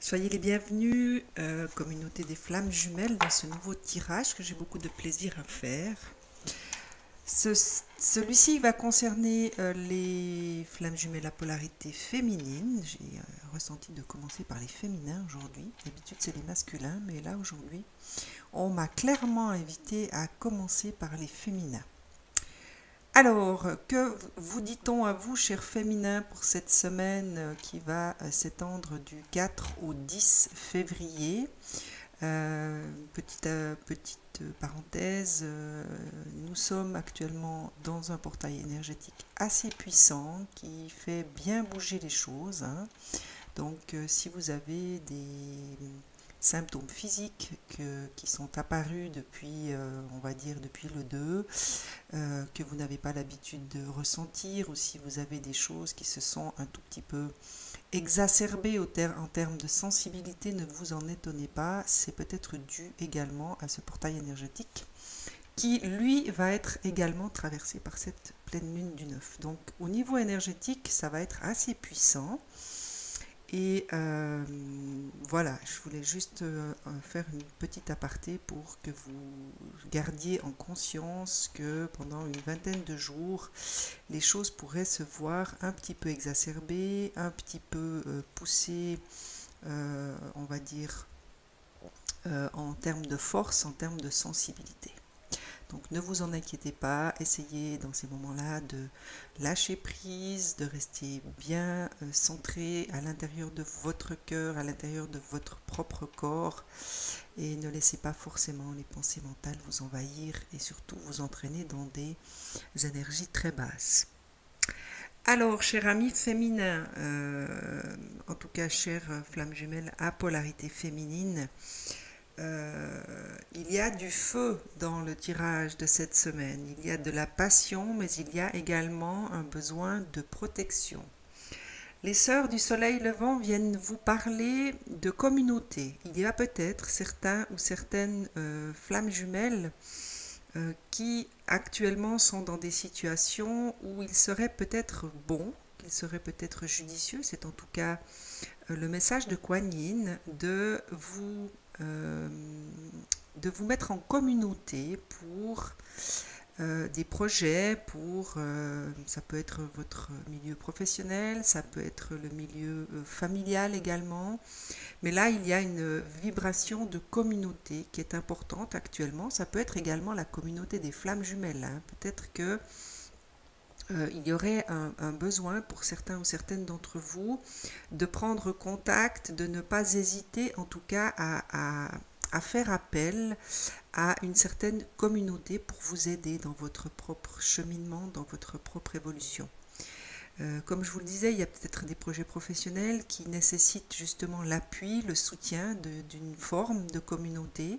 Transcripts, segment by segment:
Soyez les bienvenus, communauté des flammes jumelles, dans ce nouveau tirage que j'ai beaucoup de plaisir à faire. Celui-ci va concerner les flammes jumelles à polarité féminine. J'ai ressenti de commencer par les féminins aujourd'hui. D'habitude c'est les masculins, mais là aujourd'hui on m'a clairement invité à commencer par les féminins. Alors, que vous dit-on à vous, chers féminins, pour cette semaine qui va s'étendre du 4 au 10 février? Petite parenthèse, nous sommes actuellement dans un portail énergétique assez puissant qui fait bien bouger les choses, hein. Donc, si vous avez des symptômes physiques qui sont apparus depuis, on va dire, depuis le 2, que vous n'avez pas l'habitude de ressentir, ou si vous avez des choses qui se sont un tout petit peu exacerbées en termes de sensibilité, ne vous en étonnez pas, c'est peut-être dû également à ce portail énergétique qui, lui, va être également traversé par cette pleine lune du 9. Donc, au niveau énergétique, ça va être assez puissant. Et voilà, je voulais juste faire une petite aparté pour que vous gardiez en conscience que pendant une vingtaine de jours, les choses pourraient se voir un petit peu exacerbées, un petit peu poussées, on va dire, en termes de force, en termes de sensibilité. Donc ne vous en inquiétez pas, essayez dans ces moments-là de lâcher prise, de rester bien centré à l'intérieur de votre cœur, à l'intérieur de votre propre corps, et ne laissez pas forcément les pensées mentales vous envahir et surtout vous entraîner dans des énergies très basses. Alors, chers amis féminins, en tout cas chères flammes jumelles à polarité féminine, il y a du feu dans le tirage de cette semaine. Il y a de la passion, mais il y a également un besoin de protection. Les sœurs du soleil levant viennent vous parler de communauté. Il y a peut-être certains ou certaines flammes jumelles qui actuellement sont dans des situations où il serait peut-être bon, qu'il serait peut-être judicieux, c'est en tout cas le message de Kuan Yin, de vous mettre en communauté pour des projets, pour ça peut être votre milieu professionnel, ça peut être le milieu familial également, mais là il y a une vibration de communauté qui est importante actuellement. Ça peut être également la communauté des flammes jumelles, hein. Peut-être que il y aurait un besoin pour certains ou certaines d'entre vous de prendre contact, de ne pas hésiter en tout cas à faire appel à une certaine communauté pour vous aider dans votre propre cheminement, dans votre propre évolution. Comme je vous le disais, il y a peut-être des projets professionnels qui nécessitent justement l'appui, le soutien d'une forme de communauté.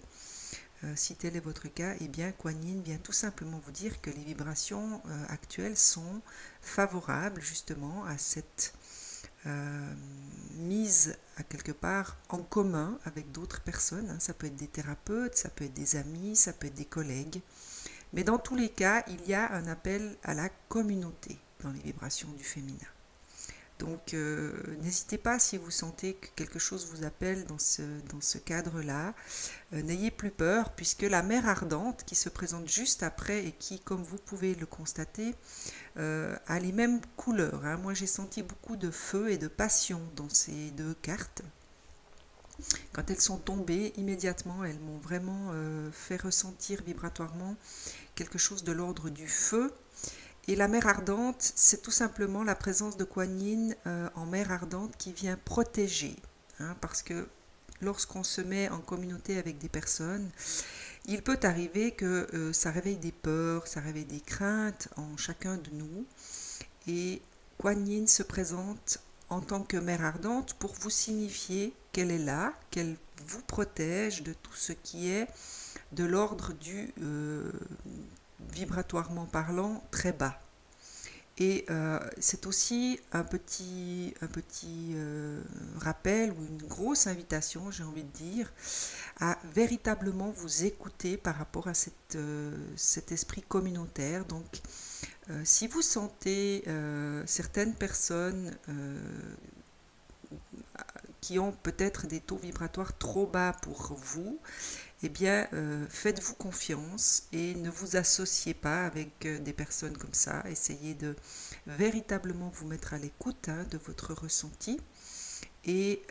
Si tel est votre cas, eh bien, Kuan Yin vient tout simplement vous dire que les vibrations actuelles sont favorables justement à cette mise à quelque part en commun avec d'autres personnes, hein. Ça peut être des thérapeutes, ça peut être des amis, ça peut être des collègues. Mais dans tous les cas, il y a un appel à la communauté dans les vibrations du féminin. Donc n'hésitez pas si vous sentez que quelque chose vous appelle dans ce cadre-là. N'ayez plus peur, puisque la mer ardente qui se présente juste après et qui, comme vous pouvez le constater, a les mêmes couleurs, hein. Moi j'ai senti beaucoup de feu et de passion dans ces deux cartes. Quand elles sont tombées, immédiatement elles m'ont vraiment fait ressentir vibratoirement quelque chose de l'ordre du feu. Et la mer ardente, c'est tout simplement la présence de Kuan Yin en mer ardente qui vient protéger, hein, parce que lorsqu'on se met en communauté avec des personnes, il peut arriver que ça réveille des peurs, ça réveille des craintes en chacun de nous. Et Kuan Yin se présente en tant que mer ardente pour vous signifier qu'elle est là, qu'elle vous protège de tout ce qui est de l'ordre du vibratoirement parlant très bas. Et c'est aussi un petit rappel ou une grosse invitation, j'ai envie de dire, à véritablement vous écouter par rapport à cet esprit communautaire. Donc, si vous sentez certaines personnes qui ont peut-être des taux vibratoires trop bas pour vous, eh bien, faites-vous confiance et ne vous associez pas avec des personnes comme ça. Essayez de véritablement vous mettre à l'écoute de votre ressenti et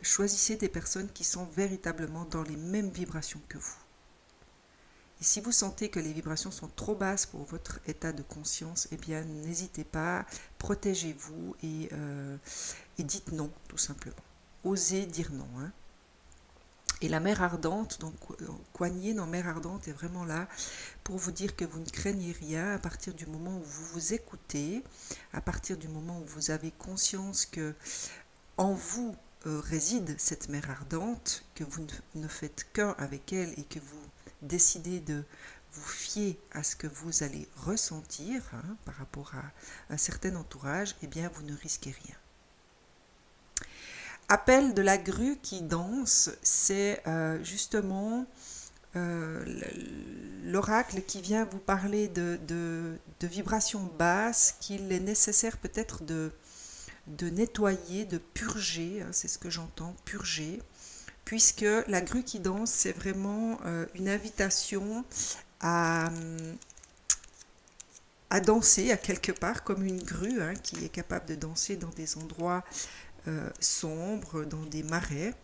choisissez des personnes qui sont véritablement dans les mêmes vibrations que vous. Et si vous sentez que les vibrations sont trop basses pour votre état de conscience, eh bien, n'hésitez pas, protégez-vous et dites non, tout simplement. Osez dire non. Et la mer ardente, donc Kuan Yin en mer ardente est vraiment là pour vous dire que vous ne craignez rien à partir du moment où vous vous écoutez, à partir du moment où vous avez conscience que en vous réside cette mer ardente, que vous ne faites qu'un avec elle et que vous décidez de vous fier à ce que vous allez ressentir par rapport à un certain entourage, eh bien vous ne risquez rien. Appel de la grue qui danse, c'est justement l'oracle qui vient vous parler de vibrations basses qu'il est nécessaire peut-être de nettoyer, de purger, c'est ce que j'entends, purger, puisque la grue qui danse, c'est vraiment une invitation à danser à quelque part comme une grue qui est capable de danser dans des endroits sombres, dans des marais.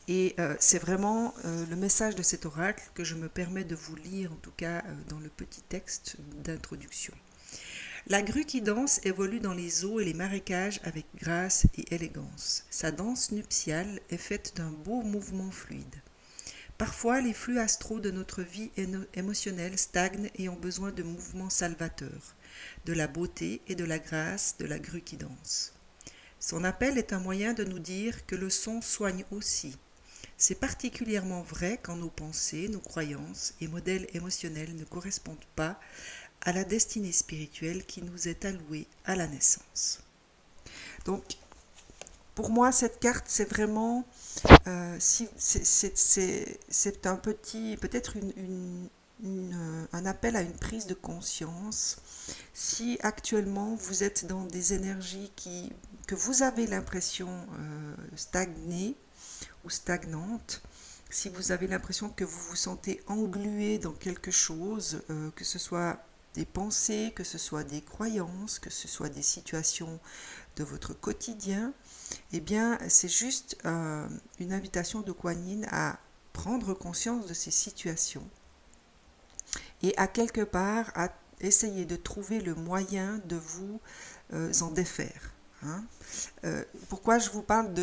Et c'est vraiment le message de cet oracle que je me permets de vous lire, en tout cas dans le petit texte d'introduction. La grue qui danse évolue dans les eaux et les marécages avec grâce et élégance. Sa danse nuptiale est faite d'un beau mouvement fluide. Parfois, les flux astraux de notre vie émotionnelle stagnent et ont besoin de mouvements salvateurs, de la beauté et de la grâce de la grue qui danse. Son appel est un moyen de nous dire que le son soigne aussi. C'est particulièrement vrai quand nos pensées, nos croyances et modèles émotionnels ne correspondent pas à la destinée spirituelle qui nous est allouée à la naissance. Donc, pour moi, cette carte, c'est vraiment, c'est un petit, peut-être un appel à une prise de conscience. Si actuellement vous êtes dans des énergies que vous avez l'impression stagnées ou stagnantes, si vous avez l'impression que vous vous sentez englué dans quelque chose, que ce soit des pensées, que ce soit des croyances, que ce soit des situations de votre quotidien, eh bien, c'est juste une invitation de Kuan Yin à prendre conscience de ces situations et à quelque part à essayer de trouver le moyen de vous en défaire. Pourquoi je vous parle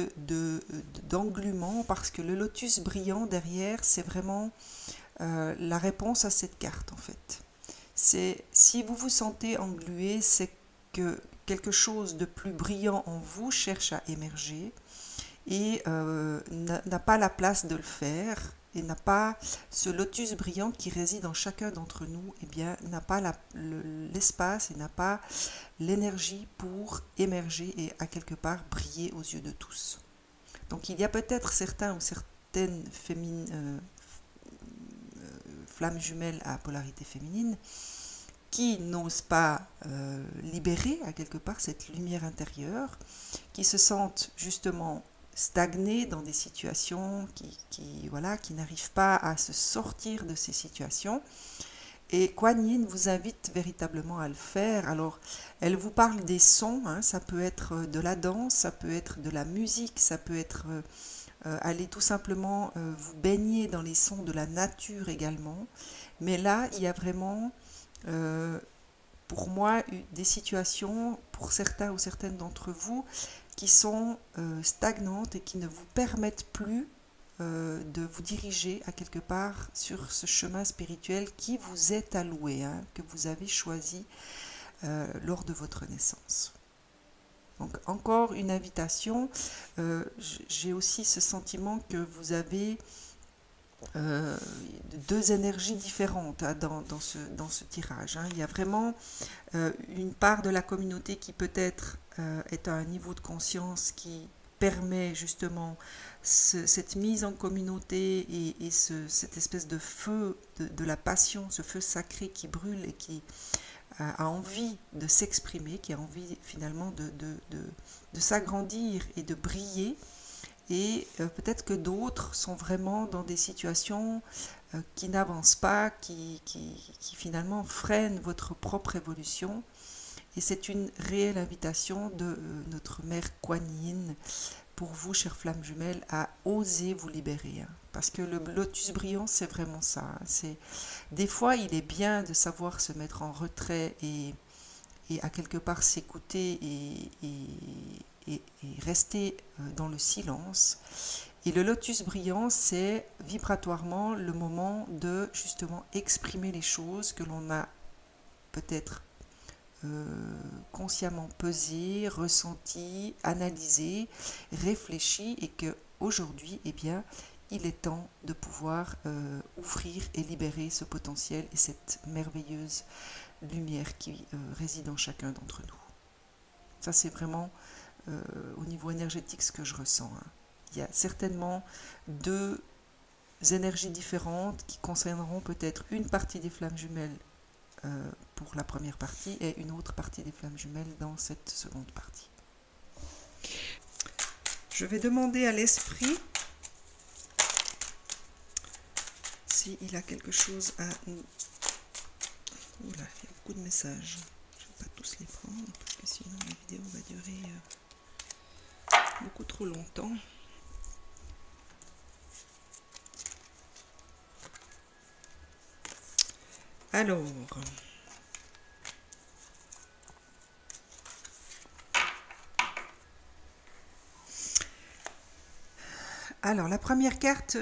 d'englument? Parce que le lotus brillant derrière, c'est vraiment la réponse à cette carte en fait. Si vous vous sentez englué, c'est que quelque chose de plus brillant en vous cherche à émerger et n'a pas la place de le faire, et n'a pas ce lotus brillant qui réside en chacun d'entre nous, eh bien n'a pas l'espace et n'a pas l'énergie pour émerger et à quelque part briller aux yeux de tous. Donc il y a peut-être certains ou certaines flammes jumelles à polarité féminine qui n'osent pas libérer à quelque part cette lumière intérieure, qui se sentent justement stagnées dans des situations qui n'arrivent pas à se sortir de ces situations. Et Kuan Yin vous invite véritablement à le faire. Alors, elle vous parle des sons, ça peut être de la danse, ça peut être de la musique, ça peut être aller tout simplement vous baigner dans les sons de la nature également. Mais là, il y a vraiment, pour moi, des situations, pour certains ou certaines d'entre vous, qui sont stagnantes et qui ne vous permettent plus de vous diriger à quelque part sur ce chemin spirituel qui vous est alloué, que vous avez choisi lors de votre naissance. Donc encore une invitation, j'ai aussi ce sentiment que vous avez deux énergies différentes dans ce tirage. Il y a vraiment une part de la communauté qui peut-être est à un niveau de conscience qui permet justement cette mise en communauté et cette espèce de feu de la passion, ce feu sacré qui brûle et qui a envie de s'exprimer, qui a envie finalement de s'agrandir et de briller. Et peut-être que d'autres sont vraiment dans des situations qui n'avancent pas, qui finalement freinent votre propre évolution. Et c'est une réelle invitation de notre mère Kuan Yin pour vous, chères flammes jumelles, à oser vous libérer. Parce que le lotus brillant, c'est vraiment ça. Des fois, il est bien de savoir se mettre en retrait et à quelque part s'écouter et rester dans le silence. Et le lotus brillant, c'est vibratoirement le moment de justement exprimer les choses que l'on a peut-être consciemment pesé, ressenti, analysé, réfléchi, et que aujourd'hui, eh bien, il est temps de pouvoir ouvrir et libérer ce potentiel et cette merveilleuse lumière qui réside en chacun d'entre nous. Ça, c'est vraiment au niveau énergétique ce que je ressens. Il y a certainement deux énergies différentes qui concerneront peut-être une partie des flammes jumelles pour la première partie et une autre partie des flammes jumelles dans cette seconde partie. Je vais demander à l'esprit s'il a quelque chose à nous... Oula, il y a beaucoup de messages. Je ne vais pas tous les prendre parce que sinon la vidéo va durer beaucoup trop longtemps. Alors, la première carte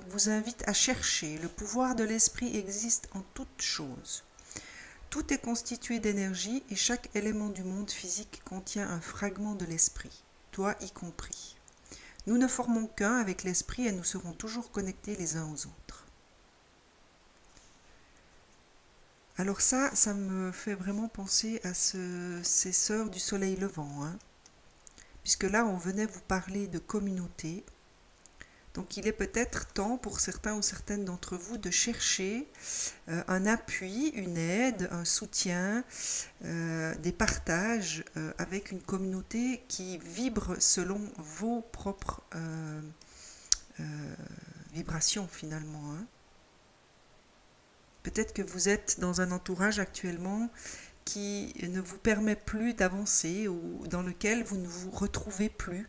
vous invite à chercher. Le pouvoir de l'esprit existe en toutes choses. Tout est constitué d'énergie et chaque élément du monde physique contient un fragment de l'esprit, toi y compris. Nous ne formons qu'un avec l'esprit et nous serons toujours connectés les uns aux autres. Alors ça me fait vraiment penser à ces sœurs du soleil levant, puisque là on venait vous parler de communauté. Donc il est peut-être temps pour certains ou certaines d'entre vous de chercher un appui, une aide, un soutien, des partages avec une communauté qui vibre selon vos propres vibrations finalement. Peut-être que vous êtes dans un entourage actuellement qui ne vous permet plus d'avancer ou dans lequel vous ne vous retrouvez plus.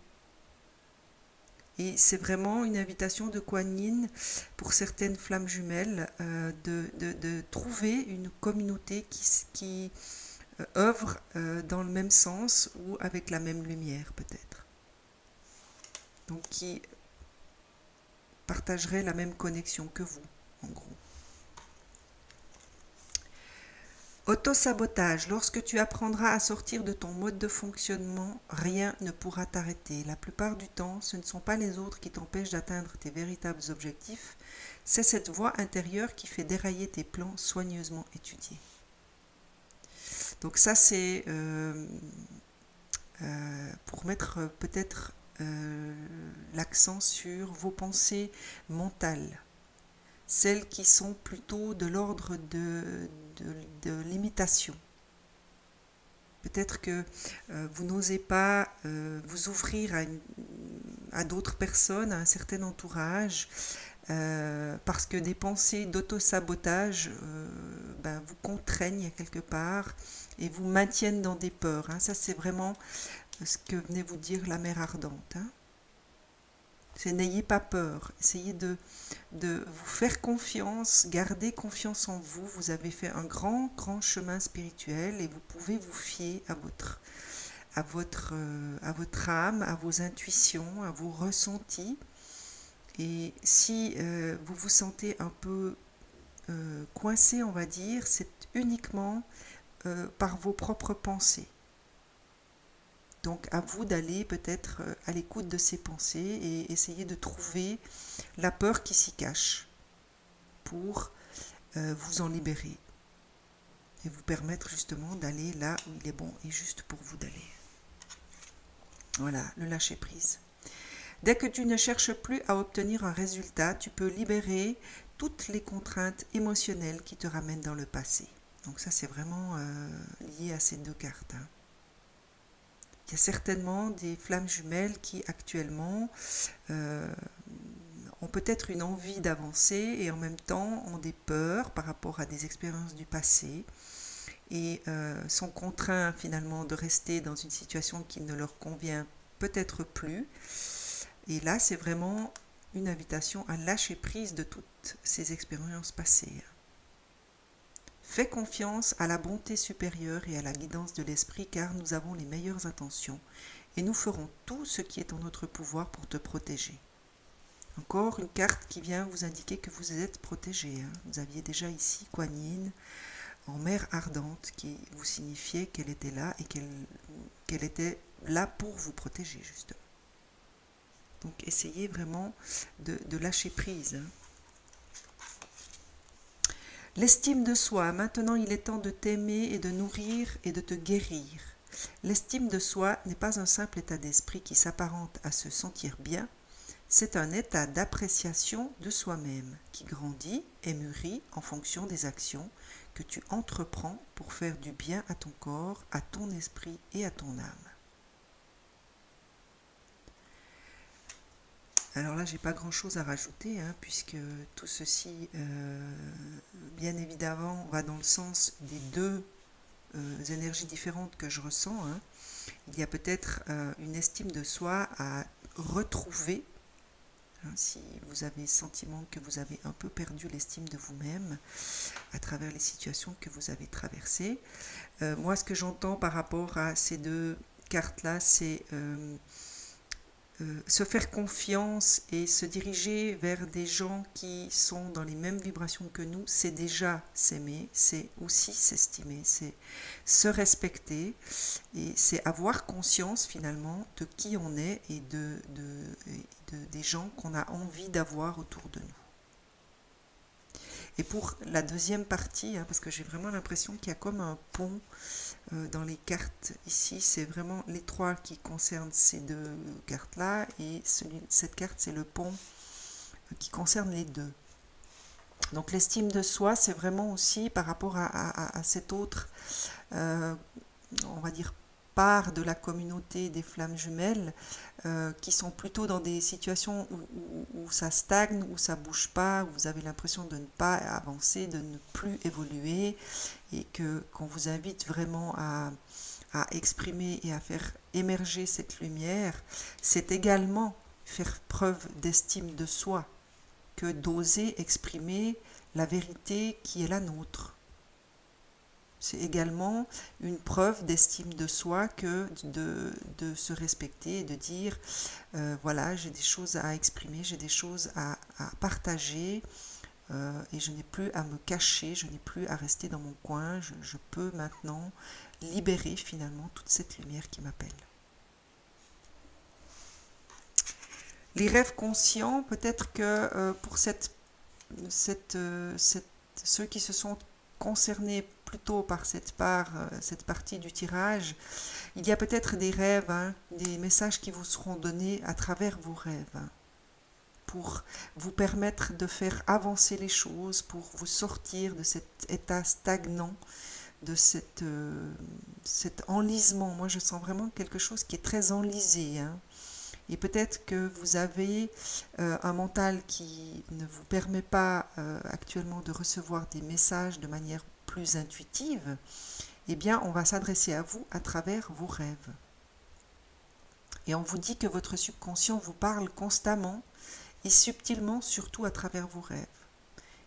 Et c'est vraiment une invitation de Kuan Yin pour certaines flammes jumelles de trouver une communauté qui œuvre dans le même sens ou avec la même lumière peut-être. Donc qui partagerait la même connexion que vous, en gros. Autosabotage. Lorsque tu apprendras à sortir de ton mode de fonctionnement, rien ne pourra t'arrêter. La plupart du temps, ce ne sont pas les autres qui t'empêchent d'atteindre tes véritables objectifs, c'est cette voix intérieure qui fait dérailler tes plans soigneusement étudiés. Donc ça, c'est pour mettre peut-être l'accent sur vos pensées mentales, celles qui sont plutôt de l'ordre de l'imitation. Peut-être que vous n'osez pas vous ouvrir à d'autres personnes, à un certain entourage, parce que des pensées d'auto-sabotage vous contraignent quelque part et vous maintiennent dans des peurs. Ça, c'est vraiment ce que venait vous dire la mère ardente. C'est n'ayez pas peur, essayez de vous faire confiance, gardez confiance en vous. Vous avez fait un grand chemin spirituel et vous pouvez vous fier à votre âme, à vos intuitions, à vos ressentis. Et si vous vous sentez un peu coincé, on va dire, c'est uniquement par vos propres pensées. Donc à vous d'aller peut-être à l'écoute de ces pensées et essayer de trouver la peur qui s'y cache pour vous en libérer et vous permettre justement d'aller là où il est bon et juste pour vous d'aller. Voilà, le lâcher prise. Dès que tu ne cherches plus à obtenir un résultat, tu peux libérer toutes les contraintes émotionnelles qui te ramènent dans le passé. Donc ça, c'est vraiment lié à ces deux cartes. Hein. Il y a certainement des flammes jumelles qui actuellement ont peut-être une envie d'avancer et en même temps ont des peurs par rapport à des expériences du passé et sont contraints finalement de rester dans une situation qui ne leur convient peut-être plus. Et là, c'est vraiment une invitation à lâcher prise de toutes ces expériences passées. Fais confiance à la bonté supérieure et à la guidance de l'esprit car nous avons les meilleures intentions et nous ferons tout ce qui est en notre pouvoir pour te protéger. Encore une carte qui vient vous indiquer que vous êtes protégé. Hein. Vous aviez déjà ici Kuan Yin en mer ardente qui vous signifiait qu'elle était là et qu'elle était là pour vous protéger justement. Donc essayez vraiment de lâcher prise. Hein. L'estime de soi, maintenant il est temps de t'aimer et de nourrir et de te guérir. L'estime de soi n'est pas un simple état d'esprit qui s'apparente à se sentir bien, c'est un état d'appréciation de soi-même qui grandit et mûrit en fonction des actions que tu entreprends pour faire du bien à ton corps, à ton esprit et à ton âme. Alors là, j'ai pas grand-chose à rajouter, hein, puisque tout ceci, bien évidemment, va dans le sens des deux énergies différentes que je ressens. Hein. Il y a peut-être une estime de soi à retrouver, hein, si vous avez le sentiment que vous avez un peu perdu l'estime de vous-même à travers les situations que vous avez traversées. Moi, ce que j'entends par rapport à ces deux cartes-là, c'est se faire confiance et se diriger vers des gens qui sont dans les mêmes vibrations que nous, c'est déjà s'aimer, c'est aussi s'estimer, c'est se respecter et c'est avoir conscience finalement de qui on est et des gens qu'on a envie d'avoir autour de nous. Et pour la deuxième partie, hein, parce que j'ai vraiment l'impression qu'il y a comme un pont dans les cartes ici, c'est vraiment les trois qui concernent ces deux cartes-là, et cette carte, c'est le pont qui concerne les deux. Donc l'estime de soi, c'est vraiment aussi par rapport à cette autre, on va dire, part de la communauté des flammes jumelles, qui sont plutôt dans des situations où ça stagne, où ça bouge pas, où vous avez l'impression de ne pas avancer, de ne plus évoluer, et qu'on vous invite vraiment à exprimer et à faire émerger cette lumière. C'est également faire preuve d'estime de soi que d'oser exprimer la vérité qui est la nôtre. C'est également une preuve d'estime de soi que de se respecter et de dire voilà, j'ai des choses à exprimer, j'ai des choses à partager et je n'ai plus à me cacher, je n'ai plus à rester dans mon coin, je peux maintenant libérer finalement toute cette lumière qui m'appelle. Les rêves conscients, peut-être que pour ceux qui se sont concernés plutôt par cette partie du tirage, il y a peut-être des rêves, hein, des messages qui vous seront donnés à travers vos rêves, hein, pour vous permettre de faire avancer les choses, pour vous sortir de cet état stagnant, de cet enlisement. Moi, je sens vraiment quelque chose qui est très enlisé, hein. Et peut-être que vous avez un mental qui ne vous permet pas actuellement de recevoir des messages de manière plus intuitive. Eh bien, on va s'adresser à vous à travers vos rêves. Et on vous dit que votre subconscient vous parle constamment et subtilement, surtout à travers vos rêves.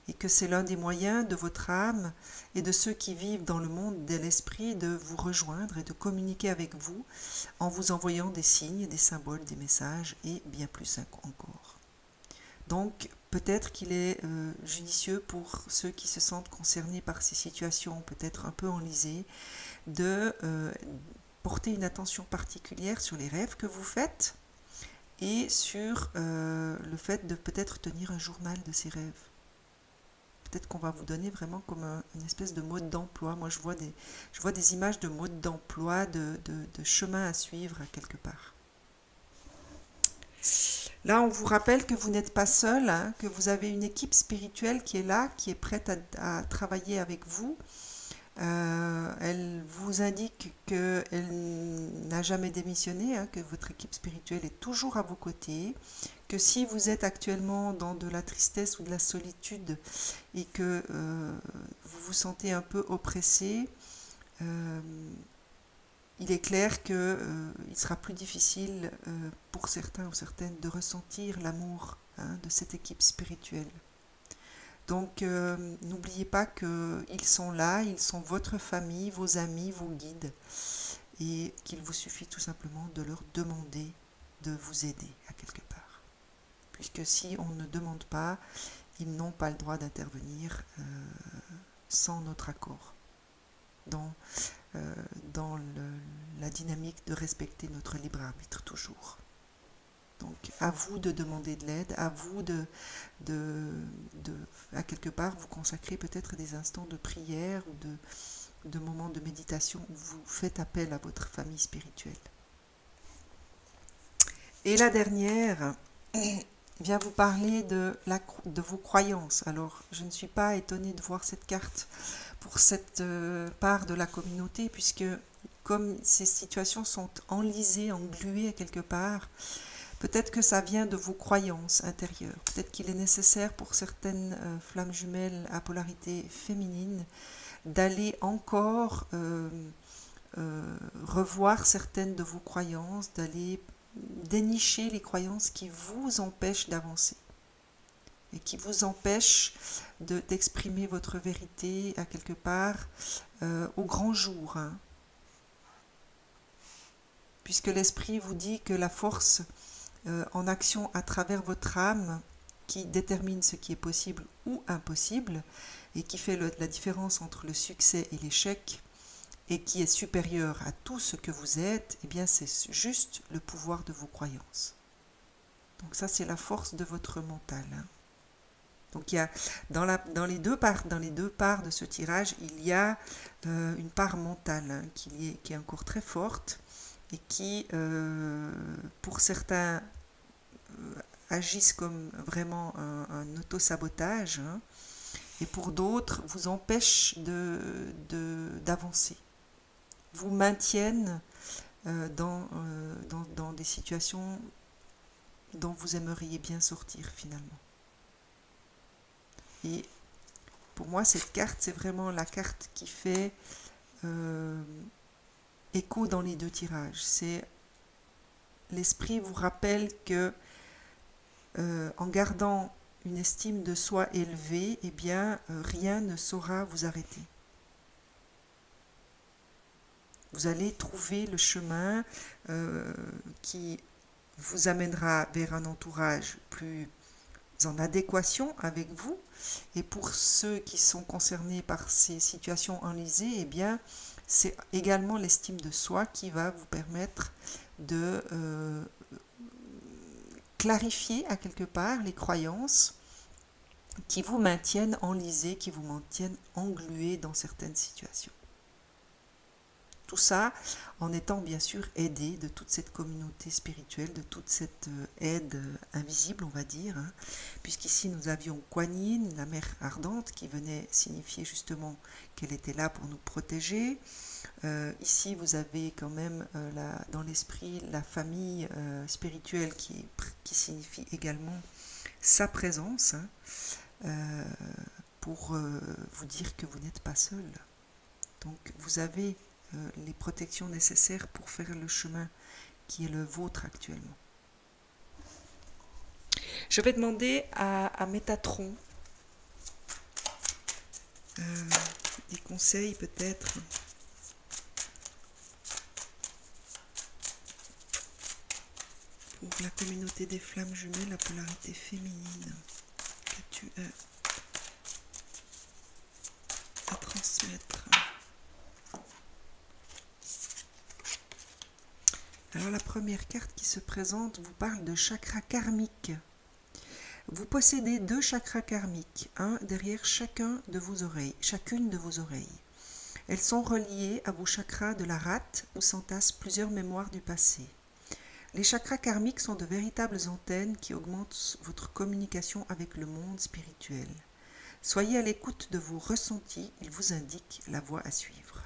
Et que c'est l'un des moyens de votre âme et de ceux qui vivent dans le monde de l'esprit de vous rejoindre et de communiquer avec vous en vous envoyant des signes, des symboles, des messages et bien plus encore. Donc peut-être qu'il est judicieux pour ceux qui se sentent concernés par ces situations peut-être un peu enlisées de porter une attention particulière sur les rêves que vous faites et sur le fait de peut-être tenir un journal de ces rêves. Peut-être qu'on va vous donner vraiment comme une espèce de mode d'emploi. Moi, je vois des images de mode d'emploi, de chemin à suivre quelque part. Là, on vous rappelle que vous n'êtes pas seul, hein, que vous avez une équipe spirituelle qui est là, qui est prête à travailler avec vous Elle vous indique qu'elle n'a jamais démissionné, hein, que votre équipe spirituelle est toujours à vos côtés, que si vous êtes actuellement dans de la tristesse ou de la solitude et que vous vous sentez un peu oppressé, il est clair qu'il sera plus difficile pour certains ou certaines de ressentir l'amour, hein, de cette équipe spirituelle. Donc n'oubliez pas qu'ils sont là, ils sont votre famille, vos amis, vos guides, et qu'il vous suffit tout simplement de leur demander de vous aider à quelque part. Puisque si on ne demande pas, ils n'ont pas le droit d'intervenir sans notre accord dans la dynamique de respecter notre libre arbitre toujours. Donc à vous de demander de l'aide, à vous à quelque part, vous consacrer peut-être des instants de prière ou de moments de méditation où vous faites appel à votre famille spirituelle. Et la dernière vient vous parler de vos croyances. Alors, je ne suis pas étonnée de voir cette carte pour cette part de la communauté, puisque comme ces situations sont enlisées, engluées à quelque part, peut-être que ça vient de vos croyances intérieures. Peut-être qu'il est nécessaire pour certaines flammes jumelles à polarité féminine d'aller encore revoir certaines de vos croyances, d'aller dénicher les croyances qui vous empêchent d'avancer et qui vous empêchent d'exprimer votre vérité à quelque part au grand jour. Hein. Puisque l'esprit vous dit que la force en action à travers votre âme qui détermine ce qui est possible ou impossible et qui fait la différence entre le succès et l'échec et qui est supérieur à tout ce que vous êtes, eh bien c'est juste le pouvoir de vos croyances. Donc ça c'est la force de votre mental. Hein. Donc il y a dans les deux parts de ce tirage, il y a une part mentale hein, qui est encore très forte et qui, pour certains, agissent comme vraiment un autosabotage, hein, et pour d'autres, vous empêchent d'avancer, vous maintiennent dans des situations dont vous aimeriez bien sortir finalement. Et pour moi, cette carte, c'est vraiment la carte qui fait écho dans les deux tirages. C'est l'esprit vous rappelle que en gardant une estime de soi élevée, eh bien, rien ne saura vous arrêter. Vous allez trouver le chemin qui vous amènera vers un entourage plus en adéquation avec vous. Et pour ceux qui sont concernés par ces situations enlisées, eh bien, c'est également l'estime de soi qui va vous permettre de clarifier à quelque part les croyances qui vous maintiennent enlisés, qui vous maintiennent englués dans certaines situations. Tout ça en étant bien sûr aidé de toute cette communauté spirituelle, de toute cette aide invisible, on va dire, hein, puisqu'ici nous avions Kuan Yin, la mère ardente, qui venait signifier justement qu'elle était là pour nous protéger. Ici, vous avez quand même dans l'esprit la famille spirituelle qui signifie également sa présence, hein, pour vous dire que vous n'êtes pas seul. Donc vous avez les protections nécessaires pour faire le chemin qui est le vôtre actuellement. Je vais demander à Métatron des conseils peut-être pour la communauté des flammes jumelles, la polarité féminine que tu as à transmettre. Alors la première carte qui se présente vous parle de chakra karmique. Vous possédez 2 chakras karmiques, un derrière chacune de vos oreilles. Elles sont reliées à vos chakras de la rate où s'entassent plusieurs mémoires du passé. Les chakras karmiques sont de véritables antennes qui augmentent votre communication avec le monde spirituel. Soyez à l'écoute de vos ressentis, ils vous indiquent la voie à suivre.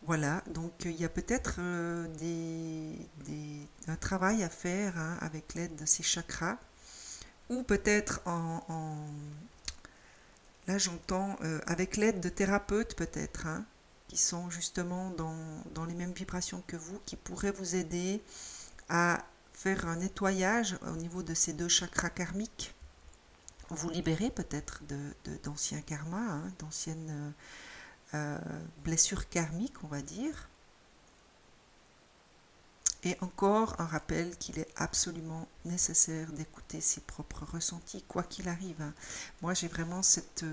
Voilà, donc il y a peut-être un travail à faire hein, avec l'aide de ces chakras, ou peut-être là j'entends avec l'aide de thérapeutes peut-être, hein, qui sont justement dans les mêmes vibrations que vous, qui pourraient vous aider à faire un nettoyage au niveau de ces deux chakras karmiques, vous libérer peut-être d'anciens karmas, hein, d'anciennes blessures karmiques, on va dire. Et encore un rappel qu'il est absolument nécessaire d'écouter ses propres ressentis, quoi qu'il arrive. Hein. Moi, j'ai vraiment cette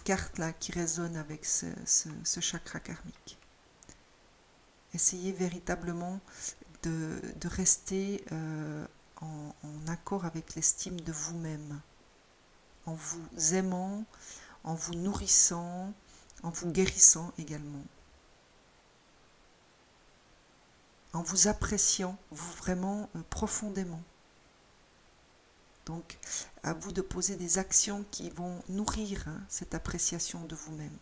carte-là qui résonne avec ce chakra karmique. Essayez véritablement de rester en accord avec l'estime de vous-même, en vous aimant, en vous nourrissant, en vous guérissant également, en vous appréciant, vous vraiment profondément. Donc, à vous de poser des actions qui vont nourrir hein, cette appréciation de vous-même.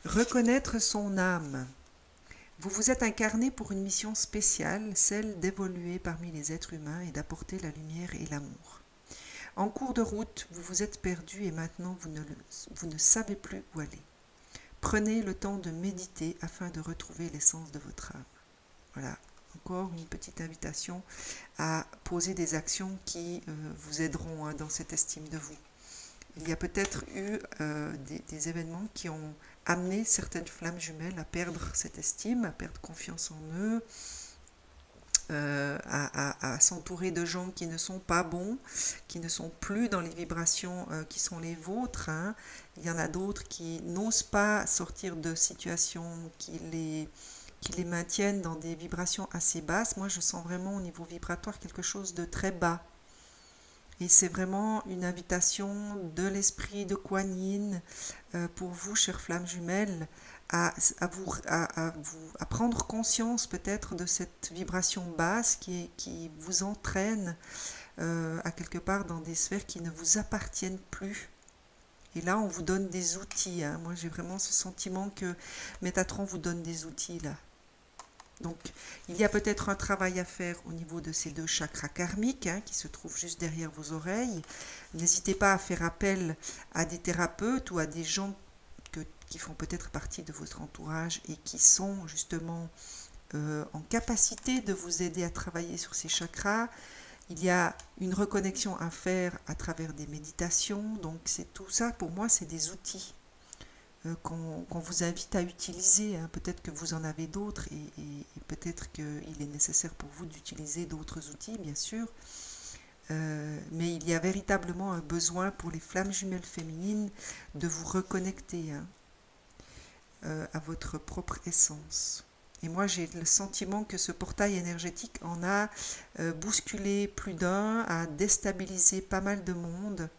Reconnaître son âme. Vous vous êtes incarné pour une mission spéciale, celle d'évoluer parmi les êtres humains et d'apporter la lumière et l'amour. En cours de route, vous vous êtes perdu et maintenant vous ne savez plus où aller. Prenez le temps de méditer afin de retrouver l'essence de votre âme. Voilà, encore une petite invitation à poser des actions qui vous aideront hein, dans cette estime de vous. Il y a peut-être eu des événements qui ont amené certaines flammes jumelles à perdre cette estime, à perdre confiance en eux, à s'entourer de gens qui ne sont pas bons, qui ne sont plus dans les vibrations qui sont les vôtres. Hein. Il y en a d'autres qui n'osent pas sortir de situations qui les maintiennent dans des vibrations assez basses. Moi, je sens vraiment au niveau vibratoire quelque chose de très bas. Et c'est vraiment une invitation de l'esprit de Kuan Yin pour vous, chères flammes jumelles, à prendre conscience peut-être de cette vibration basse qui vous entraîne à quelque part dans des sphères qui ne vous appartiennent plus. Et là, on vous donne des outils. Hein. Moi, j'ai vraiment ce sentiment que Métatron vous donne des outils là. Donc, il y a peut-être un travail à faire au niveau de ces deux chakras karmiques hein, qui se trouvent juste derrière vos oreilles. N'hésitez pas à faire appel à des thérapeutes ou à des gens qui font peut-être partie de votre entourage et qui sont justement en capacité de vous aider à travailler sur ces chakras. Il y a une reconnexion à faire à travers des méditations. Donc, c'est tout ça, pour moi, c'est des outils qu'on vous invite à utiliser. Hein. Peut-être que vous en avez d'autres et peut-être qu'il est nécessaire pour vous d'utiliser d'autres outils, bien sûr. Mais il y a véritablement un besoin pour les flammes jumelles féminines de vous reconnecter hein, à votre propre essence. Et moi, j'ai le sentiment que ce portail énergétique en a bousculé plus d'un, a déstabilisé pas mal de monde,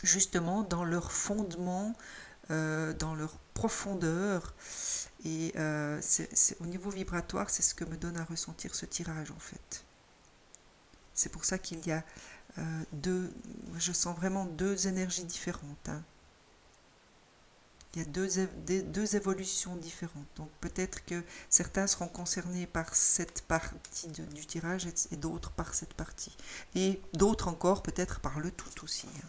justement dans leur fondement, dans leur profondeur. Et au niveau vibratoire, c'est ce que me donne à ressentir ce tirage en fait. C'est pour ça qu'il y a je sens vraiment deux énergies différentes. Hein. Il y a deux évolutions différentes. Donc peut-être que certains seront concernés par cette partie du tirage et d'autres par cette partie. Et d'autres encore peut-être par le tout aussi. Hein.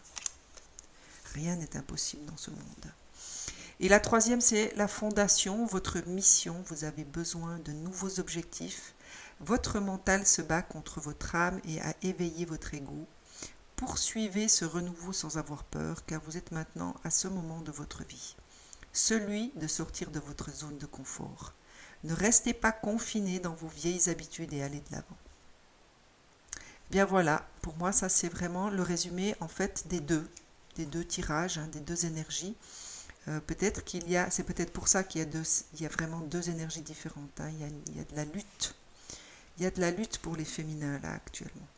Rien n'est impossible dans ce monde. Et la troisième, c'est la fondation, votre mission. Vous avez besoin de nouveaux objectifs. Votre mental se bat contre votre âme et a éveillé votre ego. Poursuivez ce renouveau sans avoir peur, car vous êtes maintenant à ce moment de votre vie. Celui de sortir de votre zone de confort. Ne restez pas confiné dans vos vieilles habitudes et allez de l'avant. Bien voilà, pour moi ça c'est vraiment le résumé en fait des deux tirages, hein, des deux énergies. Peut-être qu'il y a, c'est peut-être pour ça qu'il y a vraiment deux énergies différentes. Hein. Il y a de la lutte. Il y a de la lutte pour les féminins là actuellement.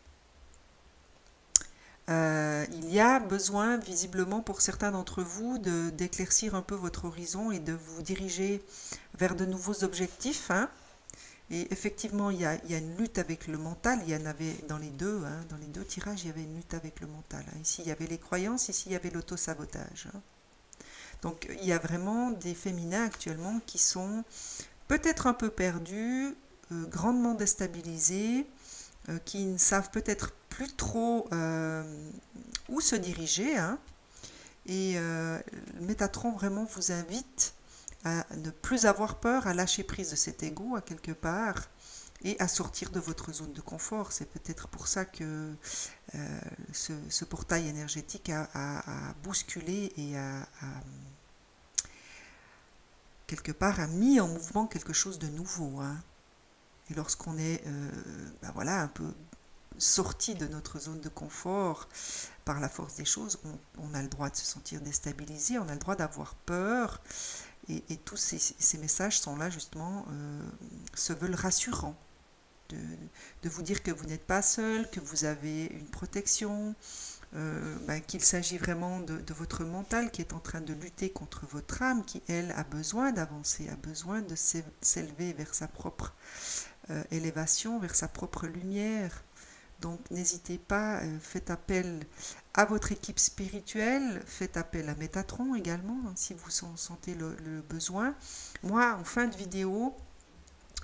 Il y a besoin visiblement pour certains d'entre vous d'éclaircir un peu votre horizon et de vous diriger vers de nouveaux objectifs. Hein. Et effectivement, il y a une lutte avec le mental. Il y en avait dans les deux, hein, dans les deux tirages, il y avait une lutte avec le mental. Hein. Ici, il y avait les croyances, ici, il y avait l'auto-sabotage. Hein. Donc, il y a vraiment des féminins actuellement qui sont peut-être un peu perdus, grandement déstabilisés, qui ne savent peut-être plus trop où se diriger. Hein. Et Métatron vraiment vous invite à ne plus avoir peur, à lâcher prise de cet ego à quelque part et à sortir de votre zone de confort. C'est peut-être pour ça que ce portail énergétique a bousculé et quelque part a mis en mouvement quelque chose de nouveau. Hein. Et lorsqu'on est ben voilà, un peu sorti de notre zone de confort par la force des choses, on a le droit de se sentir déstabilisé, on a le droit d'avoir peur. Et tous ces messages sont là justement, se veulent rassurants, de vous dire que vous n'êtes pas seul, que vous avez une protection, qu'il s'agit vraiment de votre mental qui est en train de lutter contre votre âme, qui elle a besoin d'avancer, a besoin de s'élever vers sa propre élévation, vers sa propre lumière. Donc n'hésitez pas, faites appel à votre équipe spirituelle, faites appel à Métatron également, hein, si vous en sentez le besoin. Moi, en fin de vidéo,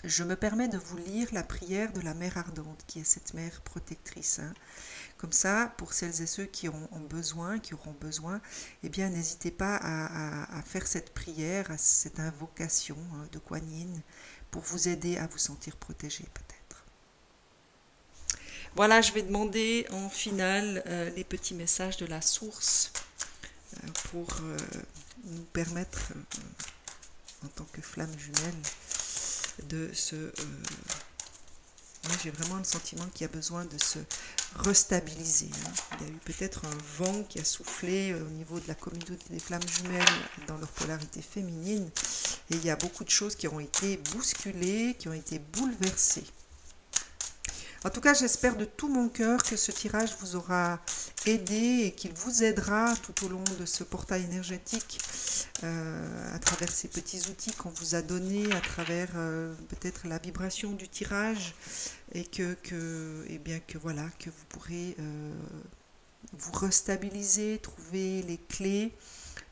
je me permets de vous lire la prière de la mère ardente, qui est cette mère protectrice. Hein. Comme ça, pour celles et ceux qui auront besoin, eh bien, n'hésitez pas à faire cette prière, à cette invocation hein, de Kuan Yin, pour vous aider à vous sentir protégé peut-être. Voilà, je vais demander en finale les petits messages de la source pour nous permettre, en tant que flamme jumelle, de se... moi, j'ai vraiment le sentiment qu'il y a besoin de se restabiliser. Hein. Il y a eu peut-être un vent qui a soufflé au niveau de la communauté des flammes jumelles dans leur polarité féminine. Et il y a beaucoup de choses qui ont été bousculées, qui ont été bouleversées. En tout cas, j'espère de tout mon cœur que ce tirage vous aura aidé et qu'il vous aidera tout au long de ce portail énergétique à travers ces petits outils qu'on vous a donnés, à travers peut-être la vibration du tirage et que vous pourrez vous restabiliser, trouver les clés,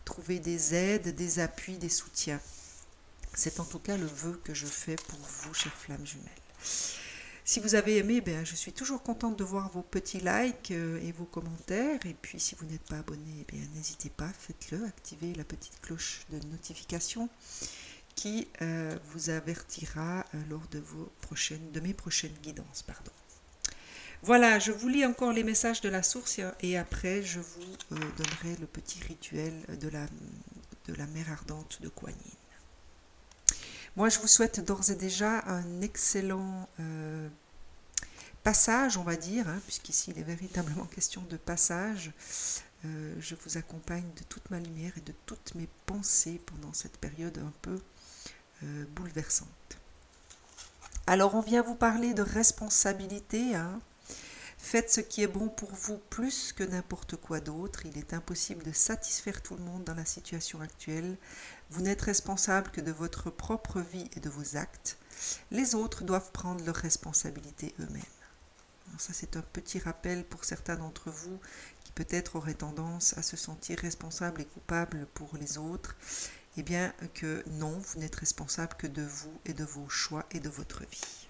trouver des aides, des appuis, des soutiens. C'est en tout cas le vœu que je fais pour vous, chères flammes jumelles. Si vous avez aimé, je suis toujours contente de voir vos petits likes et vos commentaires. Et puis, si vous n'êtes pas abonné, n'hésitez pas, faites-le. Activez la petite cloche de notification qui vous avertira lors de mes prochaines guidances. Pardon. Voilà, je vous lis encore les messages de la source et après, je vous donnerai le petit rituel de la mer ardente de Kuan Yin. Moi, je vous souhaite d'ores et déjà un excellent passage, on va dire, hein, puisqu'ici il est véritablement question de passage. Je vous accompagne de toute ma lumière et de toutes mes pensées pendant cette période un peu bouleversante. Alors, on vient vous parler de responsabilité. Hein. Faites ce qui est bon pour vous plus que n'importe quoi d'autre. Il est impossible de satisfaire tout le monde dans la situation actuelle. Vous n'êtes responsable que de votre propre vie et de vos actes. Les autres doivent prendre leurs responsabilités eux-mêmes. Ça, c'est un petit rappel pour certains d'entre vous qui peut-être auraient tendance à se sentir responsables et coupables pour les autres. Eh bien, que non, vous n'êtes responsable que de vous et de vos choix et de votre vie.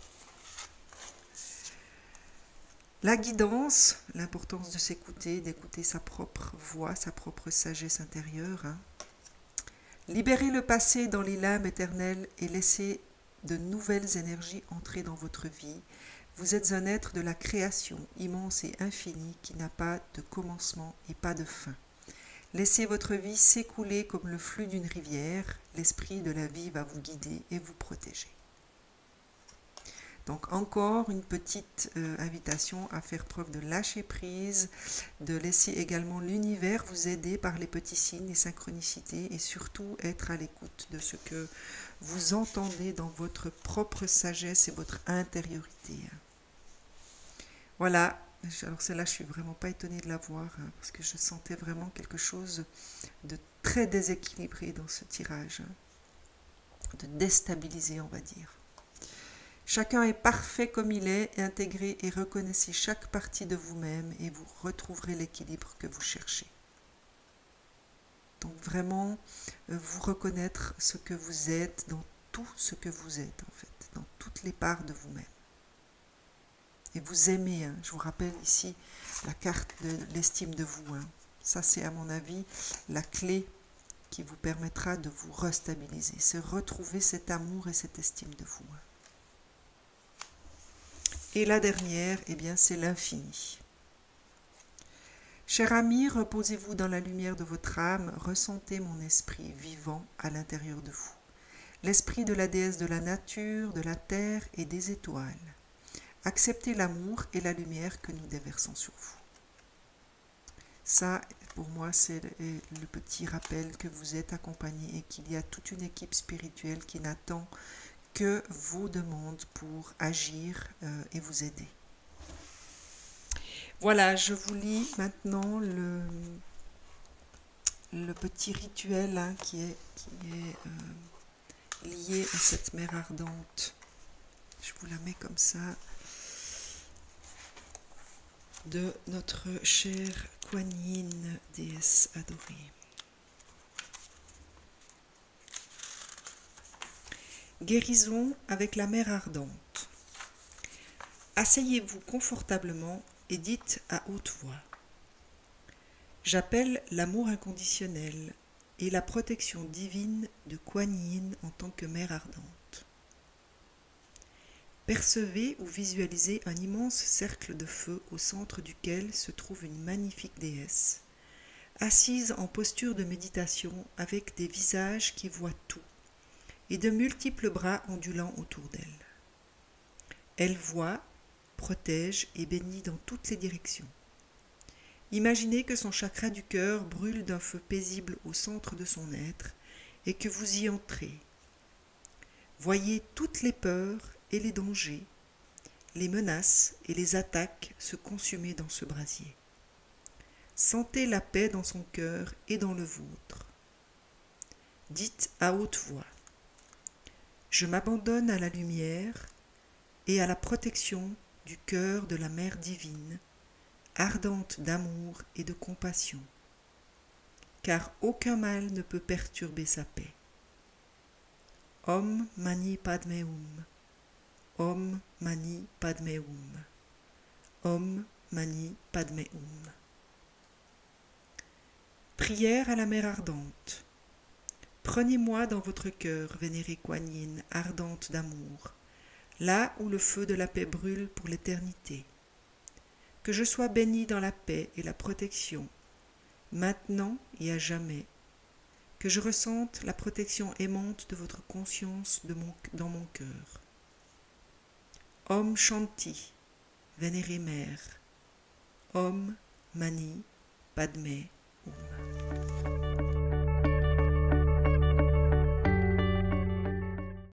La guidance, l'importance de s'écouter, d'écouter sa propre voix, sa propre sagesse intérieure. Hein. Libérez le passé dans les limbes éternelles et laissez de nouvelles énergies entrer dans votre vie. Vous êtes un être de la création, immense et infini, qui n'a pas de commencement et pas de fin. Laissez votre vie s'écouler comme le flux d'une rivière. L'esprit de la vie va vous guider et vous protéger. Donc encore une petite invitation à faire preuve de lâcher prise, de laisser également l'univers vous aider par les petits signes, les synchronicités et surtout être à l'écoute de ce que vous entendez dans votre propre sagesse et votre intériorité. Voilà, alors celle-là je suis vraiment pas étonnée de la voir hein, parce que je sentais vraiment quelque chose de très déséquilibré dans ce tirage, hein, de déstabilisé on va dire. Chacun est parfait comme il est, intégrez et reconnaissez chaque partie de vous-même et vous retrouverez l'équilibre que vous cherchez. Donc vraiment, vous reconnaître ce que vous êtes dans tout ce que vous êtes en fait, dans toutes les parts de vous-même. Et vous aimez, hein. Je vous rappelle ici la carte de l'estime de vous. Hein. Ça c'est à mon avis la clé qui vous permettra de vous restabiliser. C'est retrouver cet amour et cette estime de vous. Hein. Et la dernière, eh bien, c'est l'infini. Cher ami, reposez-vous dans la lumière de votre âme, ressentez mon esprit vivant à l'intérieur de vous. L'esprit de la déesse de la nature, de la terre et des étoiles. Acceptez l'amour et la lumière que nous déversons sur vous. Ça, pour moi, c'est le petit rappel que vous êtes accompagné et qu'il y a toute une équipe spirituelle qui n'attend que vos demandes pour agir et vous aider. Voilà, je vous lis maintenant le petit rituel hein, qui est lié à cette mer ardente. Je vous la mets comme ça. De notre chère Kuan Yin, déesse adorée. Guérison avec la mer ardente. Asseyez-vous confortablement et dites à haute voix. J'appelle l'amour inconditionnel et la protection divine de Kuan Yin en tant que mer ardente. Percevez ou visualisez un immense cercle de feu au centre duquel se trouve une magnifique déesse, assise en posture de méditation avec des visages qui voient tout et de multiples bras ondulants autour d'elle. Elle voit, protège et bénit dans toutes les directions. Imaginez que son chakra du cœur brûle d'un feu paisible au centre de son être et que vous y entrez. Voyez toutes les peurs et les dangers, les menaces et les attaques se consumer dans ce brasier. Sentez la paix dans son cœur et dans le vôtre. Dites à haute voix. Je m'abandonne à la lumière et à la protection du cœur de la Mère divine, ardente d'amour et de compassion, car aucun mal ne peut perturber sa paix. Om Mani Padme Hum. Om Mani Padme Hum. Om Mani Padme Hum. Prière à la mer ardente. Prenez-moi dans votre cœur, vénérée Kuan Yin, ardente d'amour, là où le feu de la paix brûle pour l'éternité. Que je sois bénie dans la paix et la protection, maintenant et à jamais. Que je ressente la protection aimante de votre conscience dans mon cœur. Om Shanti, vénérée Mère. Om Mani Padme Hum.